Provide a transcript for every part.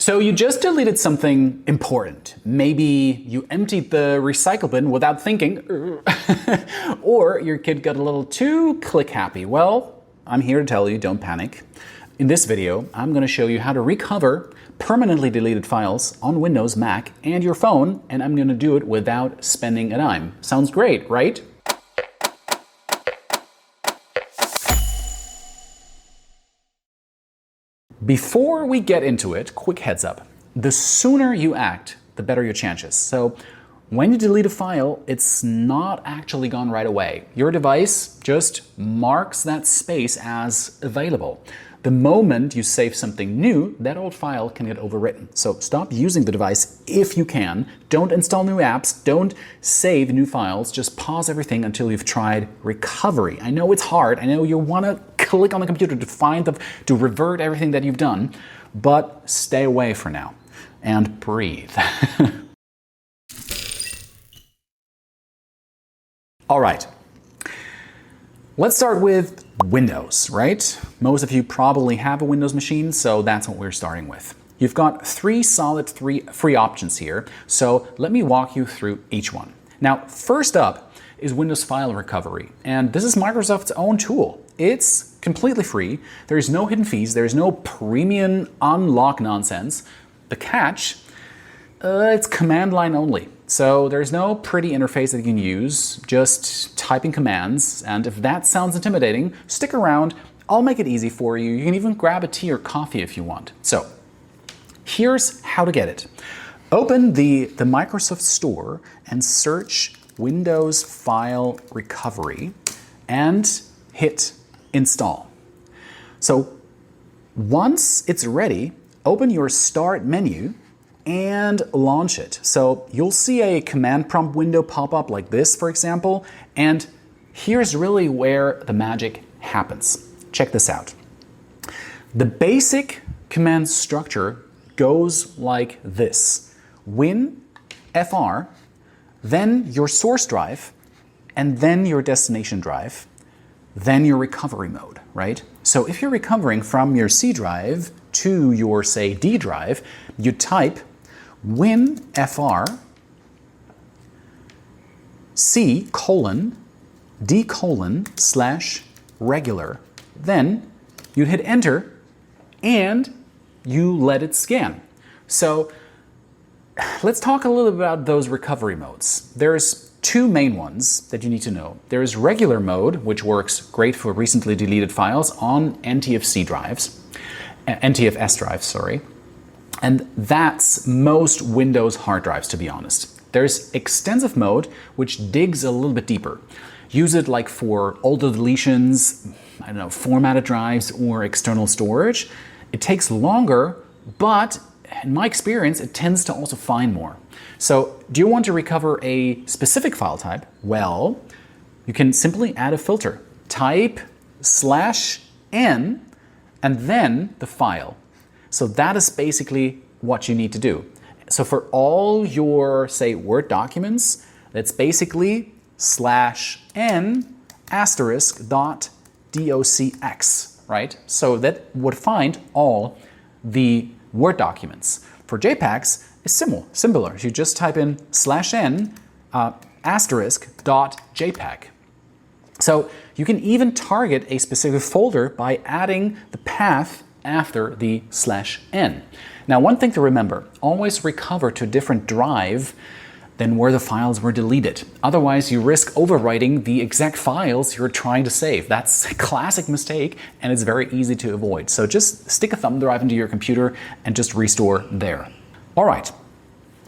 So you just deleted something important. Maybe you emptied the recycle bin without thinking, or your kid got a little too click happy. Well, I'm here to tell you, don't panic. In this video, I'm going to show you how to recover permanently deleted files on Windows, Mac, and your phone, and I'm going to do it without spending a dime. Sounds great, right? Before we get into it, quick heads up. The sooner you act, the better your chances. So when you delete a file, it's not actually gone right away. Your device just marks that space as available. The moment you save something new, that old file can get overwritten. So stop using the device if you can. Don't install new apps. Don't save new files. Just pause everything until you've tried recovery. I know it's hard. I know you want to click on the computer to revert everything that you've done, but stay away for now and breathe. All right. Let's start with Windows, right? Most of you probably have a Windows machine, so that's what we're starting with. You've got three free options here, so let me walk you through each one. Now, first up is Windows File Recovery, and this is Microsoft's own tool. It's completely free. There's no hidden fees. There's no premium unlock nonsense. The catch, it's command line only. So there's no pretty interface that you can use, just typing commands. And if that sounds intimidating, stick around. I'll make it easy for you. You can even grab a tea or coffee if you want. So here's how to get it. Open the Microsoft Store and search Windows File Recovery and hit install. So once it's ready, open your Start menu and launch it. So you'll see a command prompt window pop up like this, for example, and here's really where the magic happens. Check this out. The basic command structure goes like this. Win, FR, then your source drive, and then your destination drive, then your recovery mode, right? So if you're recovering from your C drive to your, say, D drive, you type win fr c d / regular. Then you'd hit enter and you let it scan. So let's talk a little bit about those recovery modes. There's two main ones that you need to know. There's regular mode, which works great for recently deleted files on NTFS drives, sorry. And that's most Windows hard drives, to be honest. There's extensive mode, which digs a little bit deeper. Use it like for older deletions, I don't know, formatted drives or external storage. It takes longer, but in my experience, it tends to also find more. So do you want to recover a specific file type? Well, you can simply add a filter. Type /n and then the file. So that is basically what you need to do. So for all your, say, Word documents, that's basically /n *docx, right? So that would find all the Word documents. For JPEGs, it's similar. You just type in /n *.jpg. So you can even target a specific folder by adding the path after the /n. Now, one thing to remember, always recover to a different drive than where the files were deleted. Otherwise, you risk overwriting the exact files you're trying to save. That's a classic mistake, and it's very easy to avoid. So just stick a thumb drive into your computer and just restore there. All right,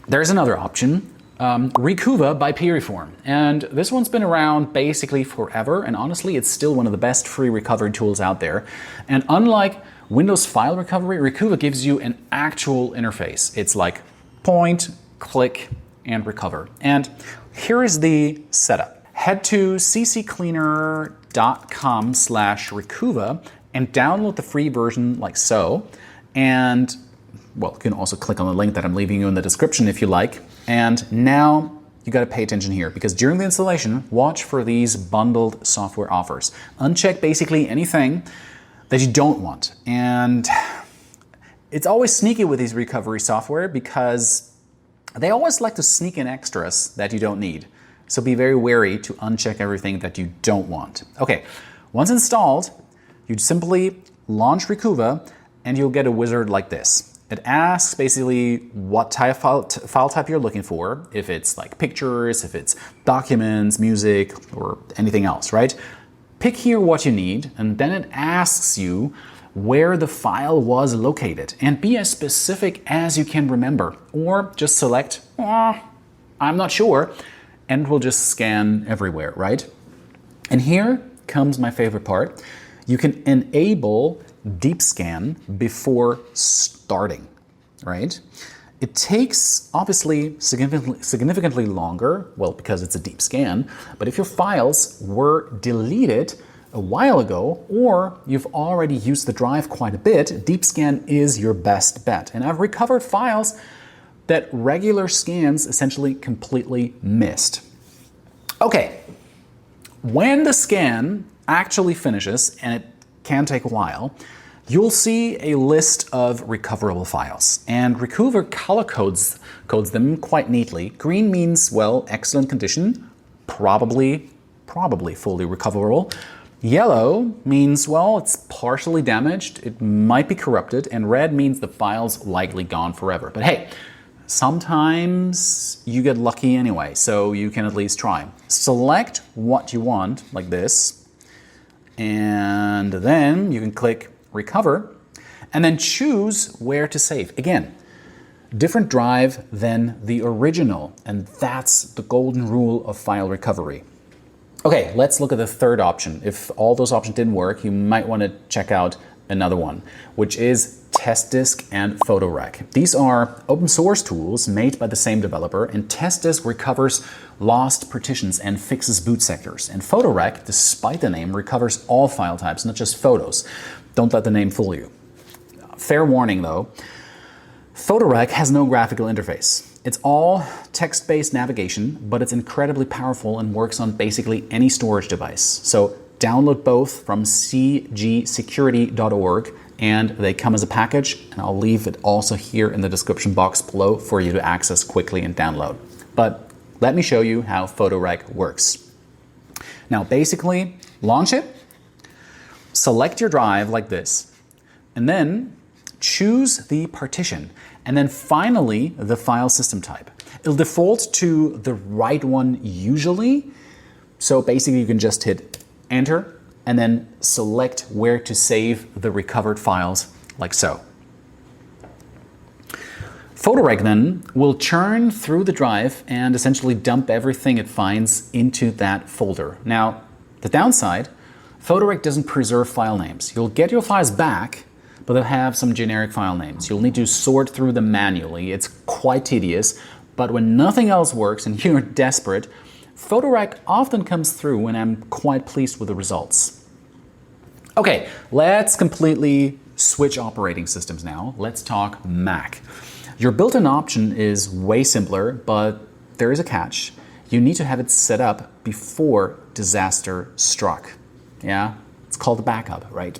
there's another option. Recover by Piriform. And this one's been around basically forever, and honestly, it's still one of the best free recovery tools out there. And unlike Windows File Recovery, Recover gives you an actual interface. It's like point, click, and recover. And here is the setup. Head to ccleaner.com/recover and download the free version like so. And, well, you can also click on the link that I'm leaving you in the description if you like. And now you got to pay attention here, because during the installation, watch for these bundled software offers. Uncheck basically anything that you don't want. And It's always sneaky with these recovery software because they always like to sneak in extras that you don't need. So be very wary to uncheck everything that you don't want. Okay, once installed, you'd simply launch Recuva and you'll get a wizard like this. It asks basically what type file type you're looking for, if it's like pictures, if it's documents, music, or anything else, right? Pick here what you need, and then it asks you where the file was located, and be as specific as you can remember, or just select, I'm not sure, and we'll just scan everywhere, right? And here comes my favorite part. You can enable deep scan before starting, right? It takes obviously significantly longer, well, because it's a deep scan, but if your files were deleted a while ago or you've already used the drive quite a bit, deep scan is your best bet. And I've recovered files that regular scans essentially completely missed. Okay, when the scan actually finishes, and it can take a while, you'll see a list of recoverable files, and Recuva color codes them quite neatly. Green means, well, excellent condition, probably fully recoverable. Yellow means, well, it's partially damaged, it might be corrupted, and red means the file's likely gone forever. But hey, sometimes you get lucky anyway, so you can at least try. Select what you want, like this, and then you can click Recover, and then choose where to save. Again, different drive than the original, and that's the golden rule of file recovery. Okay, let's look at the third option. If all those options didn't work, you might want to check out another one, which is TestDisk and PhotoRec. These are open source tools made by the same developer, and TestDisk recovers lost partitions and fixes boot sectors. And PhotoRec, despite the name, recovers all file types, not just photos. Don't let the name fool you. Fair warning though, PhotoRec has no graphical interface. It's all text-based navigation, but it's incredibly powerful and works on basically any storage device. So download both from cgsecurity.org, and they come as a package, and I'll leave it also here in the description box below for you to access quickly and download. But let me show you how PhotoRec works. Now basically, launch it, select your drive like this, and then choose the partition, and then finally the file system type. It'll default to the right one usually, so basically you can just hit enter and then select where to save the recovered files like so. PhotoRec then will churn through the drive and essentially dump everything it finds into that folder. Now, the downside, PhotoRec doesn't preserve file names. You'll get your files back, but they'll have some generic file names. You'll need to sort through them manually. It's quite tedious, but when nothing else works and you're desperate, PhotoRec often comes through, and I'm quite pleased with the results. Okay, let's completely switch operating systems now. Let's talk Mac. Your built-in option is way simpler, but there is a catch. You need to have it set up before disaster struck. Yeah, it's called a backup, right?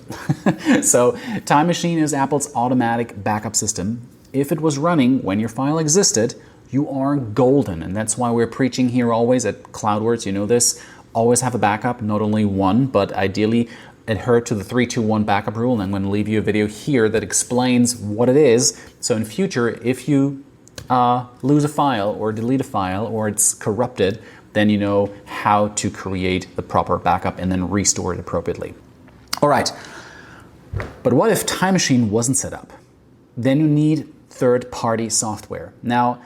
So Time Machine is Apple's automatic backup system. If it was running when your file existed, you are golden, and that's why we're preaching here always at CloudWords, you know this, always have a backup, not only one, but ideally adhere to the 3-2-1 backup rule, and I'm going to leave you a video here that explains what it is, so in future, if you lose a file or delete a file or it's corrupted, then you know how to create the proper backup and then restore it appropriately. All right, but what if Time Machine wasn't set up? Then you need third-party software. Now,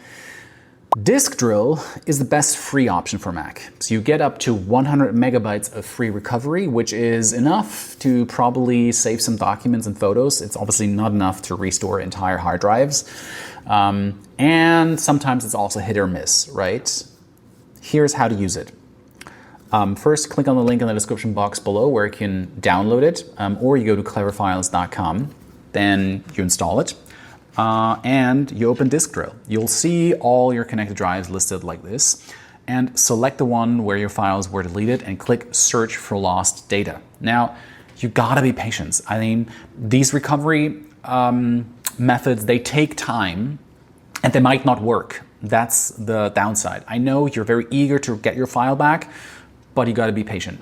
Disk Drill is the best free option for Mac. So you get up to 100 megabytes of free recovery, which is enough to probably save some documents and photos. It's obviously not enough to restore entire hard drives. And sometimes it's also hit or miss, right? Here's how to use it. First, click on the link in the description box below where you can download it, or you go to cleverfiles.com, then you install it. And you open Disk Drill. You'll see all your connected drives listed like this, and select the one where your files were deleted and click Search for Lost Data. Now, you gotta be patient. I mean, these recovery methods, they take time and they might not work. That's the downside. I know you're very eager to get your file back, but you got to be patient.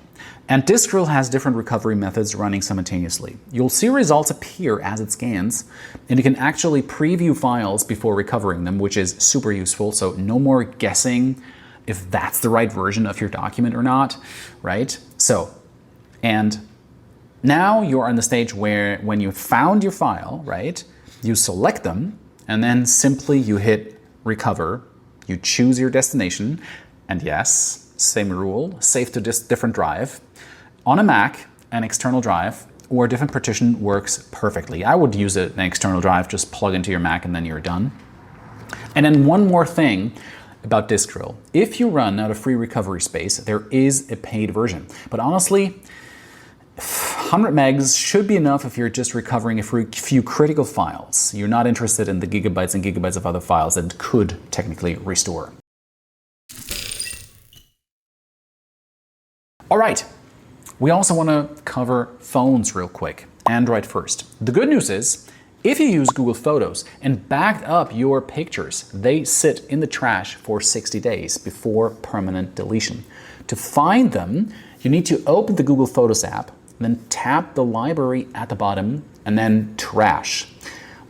And Disk.Drill has different recovery methods running simultaneously. You'll see results appear as it scans, and you can actually preview files before recovering them, which is super useful. So no more guessing if that's the right version of your document or not, right? So, and now you're on the stage where when you found your file, right, you select them, and then simply you hit recover, you choose your destination, and yes, same rule, save to different drive. On a Mac, an external drive or a different partition works perfectly. I would use an external drive, just plug into your Mac and then you're done. And then one more thing about Disk.Drill. If you run out of free recovery space, there is a paid version. But honestly, 100 megs should be enough if you're just recovering a few critical files. You're not interested in the gigabytes and gigabytes of other files that could technically restore. All right. We also want to cover phones real quick. Android first. The good news is, if you use Google Photos and backed up your pictures, they sit in the trash for 60 days before permanent deletion. To find them, you need to open the Google Photos app, then tap the library at the bottom, and then trash.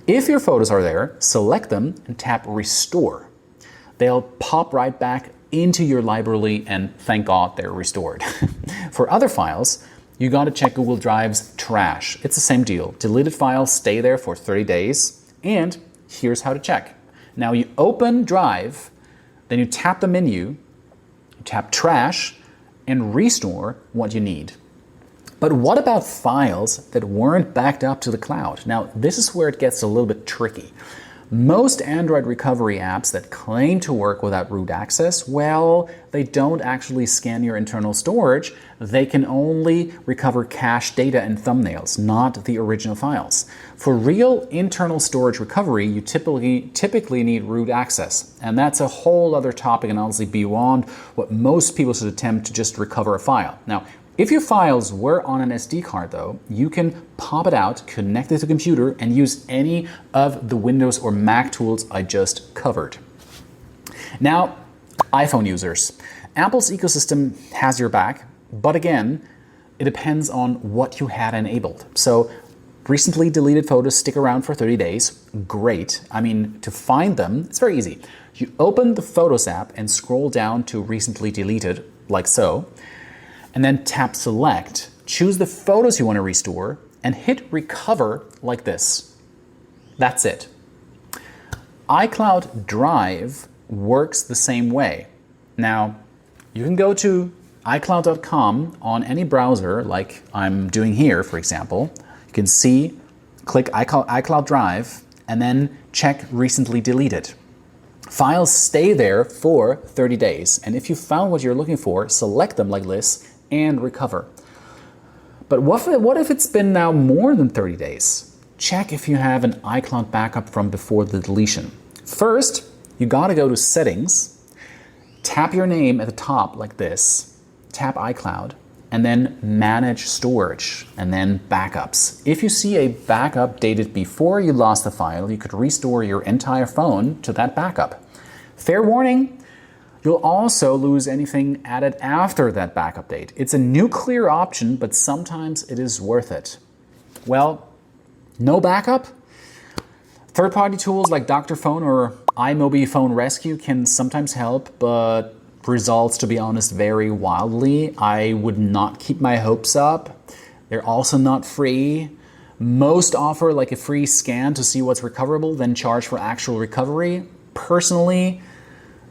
If your photos are there, select them and tap restore. They'll pop right back into your library, and thank God they're restored. For other files, you got to check Google Drive's trash. It's the same deal. Deleted files stay there for 30 days, and here's how to check. Now you open Drive, then you tap the menu, you tap trash, and restore what you need. But what about files that weren't backed up to the cloud? Now, this is where it gets a little bit tricky. Most Android recovery apps that claim to work without root access, well, they don't actually scan your internal storage. They can only recover cached data and thumbnails, not the original files. For real internal storage recovery, you typically need root access. And that's a whole other topic and honestly beyond what most people should attempt to just recover a file. Now, if your files were on an SD card though, you can pop it out, connect it to the computer, and use any of the Windows or Mac tools I just covered. Now, iPhone users. Apple's ecosystem has your back, but again, it depends on what you had enabled. So, recently deleted photos stick around for 30 days. Great. I mean, to find them, it's very easy. You open the Photos app and scroll down to recently deleted, like so. And then tap select, choose the photos you want to restore, and hit recover like this. That's it. iCloud Drive works the same way. Now, you can go to iCloud.com on any browser, like I'm doing here, for example. You can see, click iCloud Drive, and then check recently deleted. Files stay there for 30 days, and if you found what you're looking for, select them like this, and recover. But what if it's been now more than 30 days? Check if you have an iCloud backup from before the deletion. First, you gotta go to Settings, tap your name at the top like this, tap iCloud, and then Manage Storage, and then Backups. If you see a backup dated before you lost the file, you could restore your entire phone to that backup. Fair warning, you'll also lose anything added after that backup date. It's a nuclear option, but sometimes it is worth it. Well, no backup? Third-party tools like Dr. Phone or iMobile Phone Rescue can sometimes help, but results, to be honest, vary wildly. I would not keep my hopes up. They're also not free. Most offer like a free scan to see what's recoverable, then charge for actual recovery. Personally,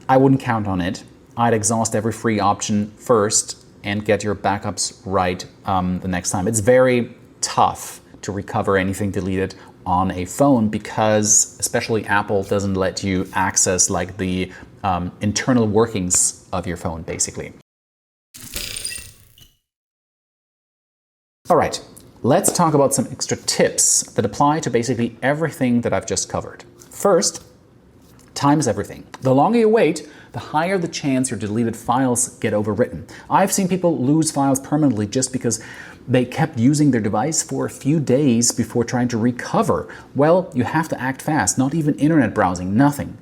I wouldn't count on it. I'd exhaust every free option first and get your backups right the next time. It's very tough to recover anything deleted on a phone because especially Apple doesn't let you access like the internal workings of your phone, basically. All right, let's talk about some extra tips that apply to basically everything that I've just covered. First, Time is everything. The longer you wait, the higher the chance your deleted files get overwritten. I've seen people lose files permanently just because they kept using their device for a few days before trying to recover. Well, you have to act fast, not even internet browsing, nothing.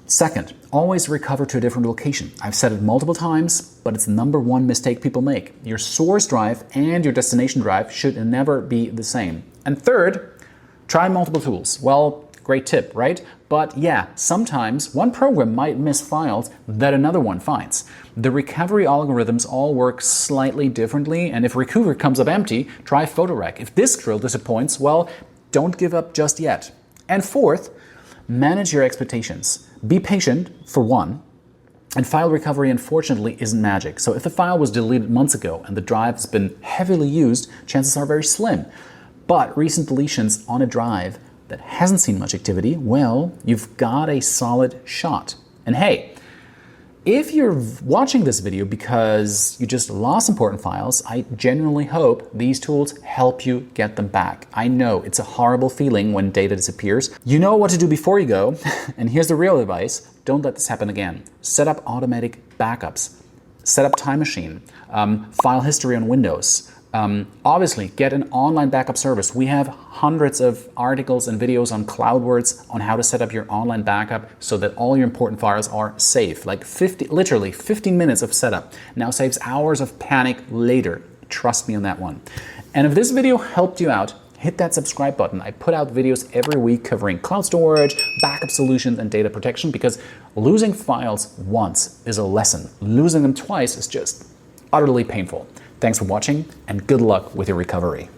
Second, always recover to a different location. I've said it multiple times, but it's the #1 mistake people make. Your source drive and your destination drive should never be the same. And third, try multiple tools. Well, great tip, right? But yeah, sometimes one program might miss files that another one finds. The recovery algorithms all work slightly differently, and if recover comes up empty, try PhotoRec. If disk drill disappoints, well, don't give up just yet. And fourth, manage your expectations. Be patient, for one, and file recovery, unfortunately, isn't magic. So if the file was deleted months ago and the drive has been heavily used, chances are very slim. But recent deletions on a drive that hasn't seen much activity, well, you've got a solid shot. And hey, if you're watching this video because you just lost important files, I genuinely hope these tools help you get them back. I know it's a horrible feeling when data disappears. You know what to do before you go, and here's the real advice. Don't let this happen again. Set up automatic backups. Set up Time Machine. File history on Windows. Obviously, get an online backup service. We have hundreds of articles and videos on CloudWords on how to set up your online backup so that all your important files are safe. Like literally 15 minutes of setup now saves hours of panic later. Trust me on that one. And if this video helped you out, hit that subscribe button. I put out videos every week covering cloud storage, backup solutions, and data protection because losing files once is a lesson. Losing them twice is just utterly painful. Thanks for watching, and good luck with your recovery.